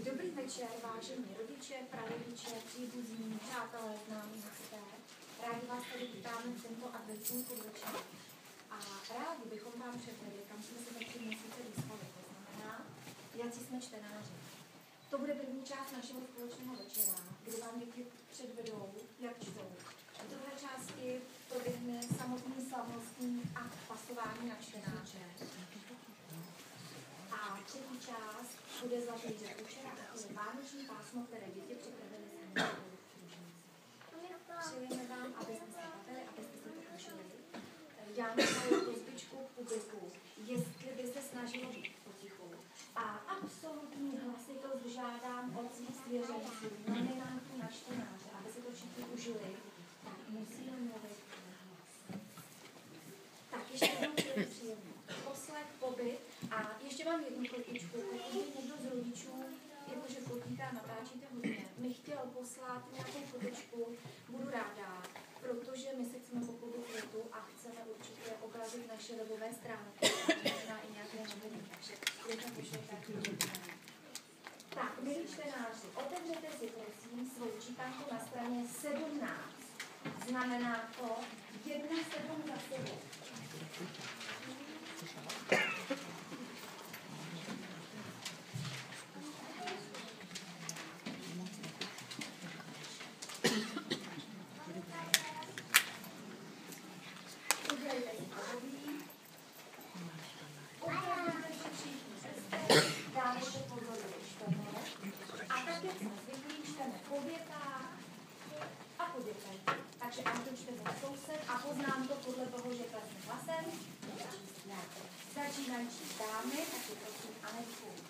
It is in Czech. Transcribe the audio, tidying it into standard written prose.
Dobrý večer, vážení rodiče, prarodiče, příbuzní, přátelé, známí, hosté. Rádi vás tady vítáme v tento adventní podvečer. A rádi bychom vám předvedli, kam jsme se za 3 měsíce dostali. To znamená, jací jsme čtenáři. To bude první část našeho společného večera, kdy vám děti předvedou, jak čtou. V druhé části proběhne samotný slavnostní akt pasování na čtenáře. A třetí část bude zlatý řekučera, to je vánoční pásmo, které děti připravili s Přejeme vám, abyste se bavili, abyste se pokušili. Já mám prozbičku k publiku, jestli by se snažilo být potichu. A absolutní hlasitost žádám od svých svěřenců, nominantů na čtenáře, aby si to všichni užili, tak musíme mluvit na hlas. Tak ještě jednou příjemný poslech, pobyt a ještě mám jednu fotičku, pokud by někdo z rodičů, jakože fotíte a natáčíte hodně, mi chtěl poslat nějakou fotičku, budu ráda, protože my se chceme pochopit větu a chceme určitě obrazit naše webové stránky, možná i nějaké noviny, takže když pošlete. Tak, milí čtenáři, otevřete si prosím svou čítanku na straně 17. Znamená to 1 7 za sebou. Takže Anton čteme soused a poznám to podle toho, že klesne hlasem. Začínají číst dámy, takže prosím Anetku.